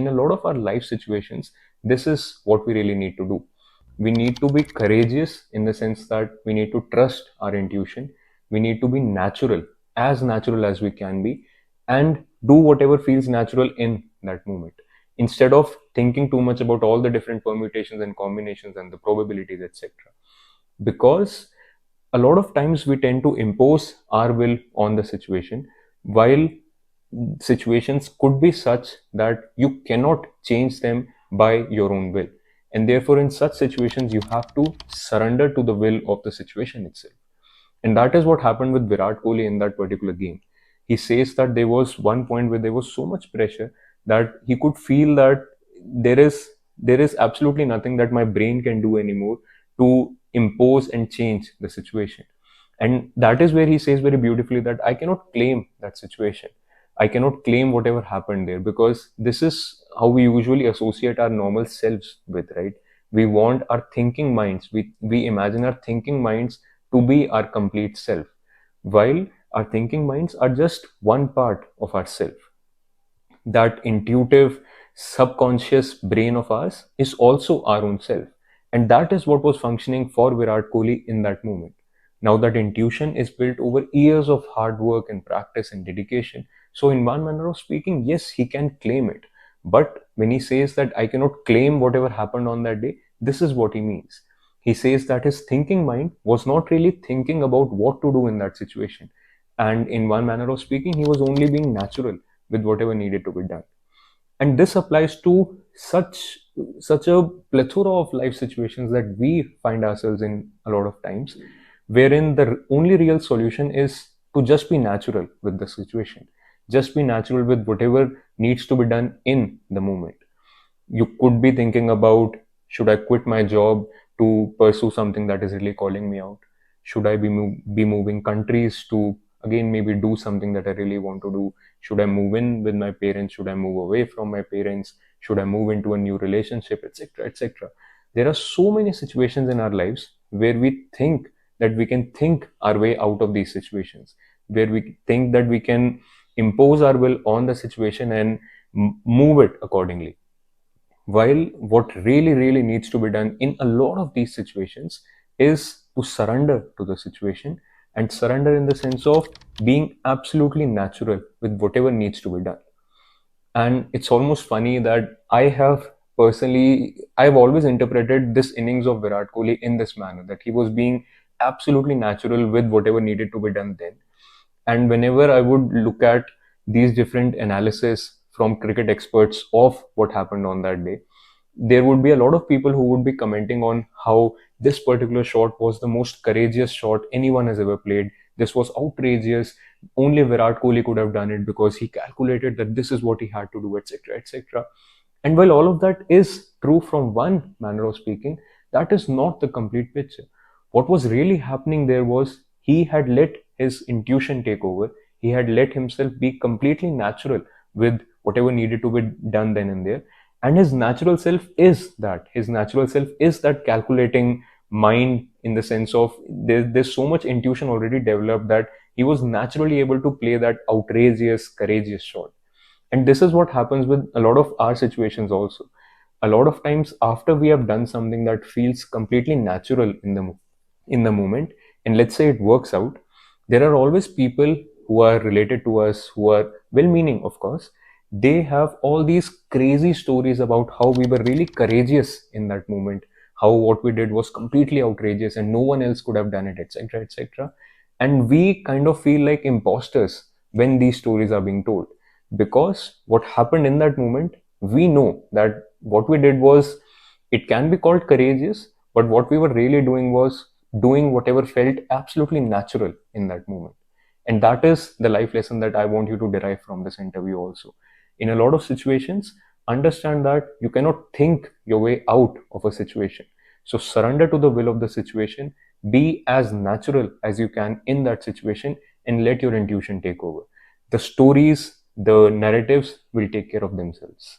In a lot of our life situations, this is what we really need to do. We need to be courageous in the sense that we need to trust our intuition. We need to be natural as we can be, and do whatever feels natural in that moment, instead of thinking too much about all the different permutations and combinations and the probabilities, etc. Because a lot of times we tend to impose our will on the situation, while situations could be such that you cannot change them by your own will. And therefore, in such situations, you have to surrender to the will of the situation itself. And that is what happened with Virat Kohli in that particular game. He says that there was one point where there was so much pressure that he could feel that there is absolutely nothing that my brain can do anymore to impose and change the situation. And that is where he says very beautifully that I cannot claim that situation. I cannot claim whatever happened there, because this is how we usually associate our normal selves with, right? We want our thinking minds, we imagine our thinking minds to be our complete self, while our thinking minds are just one part of ourself. That intuitive subconscious brain of ours is also our own self, and that is what was functioning for Virat Kohli in that moment. Now that intuition is built over years of hard work and practice and dedication, so in one manner of speaking, yes, he can claim it. But when he says that I cannot claim whatever happened on that day, this is what he means. He says that his thinking mind was not really thinking about what to do in that situation, and in one manner of speaking, he was only being natural with whatever needed to be done. And this applies to such a plethora of life situations that we find ourselves in a lot of times, wherein the only real solution is to just be natural with the situation, just be natural with whatever needs to be done in the moment. You could be thinking about, should I quit my job to pursue something that is really calling me out? Should I be moving countries to again maybe do something that I really want to do? Should I move in with my parents? Should I move away from my parents? Should I move into a new relationship, etc., etc.? There are so many situations in our lives where we think that we can think our way out of these situations, where we think that we can impose our will on the situation and move it accordingly. While what really needs to be done in a lot of these situations is to surrender to the situation, and surrender in the sense of being absolutely natural with whatever needs to be done. And it's almost funny that I've always interpreted this innings of Virat Kohli in this manner, that he was being absolutely natural with whatever needed to be done then. And whenever I would look at these different analysis from cricket experts of what happened on that day, there would be a lot of people who would be commenting on how this particular shot was the most courageous shot anyone has ever played. This was outrageous. Only Virat Kohli could have done it because he calculated that this is what he had to do, etc., etc. And while all of that is true from one manner of speaking, that is not the complete picture. What was really happening there was he had let his intuition take over. He had let himself be completely natural with whatever needed to be done then and there. And his natural self is that. His natural self is that calculating mind, in the sense of there's so much intuition already developed that he was naturally able to play that outrageous, courageous shot. And this is what happens with a lot of our situations also. A lot of times after we have done something that feels completely natural in the moment, and let's say it works out, there are always people who are related to us, who are well meaning, of course. They have all these crazy stories about how we were really courageous in that moment, how what we did was completely outrageous and no one else could have done it, etc., etc. And we kind of feel like imposters when these stories are being told, because what happened in that moment, we know that what we did was, it can be called courageous, but what we were really doing was doing whatever felt absolutely natural in that moment. And that is the life lesson that I want you to derive from this interview also. In a lot of situations, understand that you cannot think your way out of a situation. So surrender to the will of the situation, be as natural as you can in that situation, and let your intuition take over. The stories, the narratives will take care of themselves.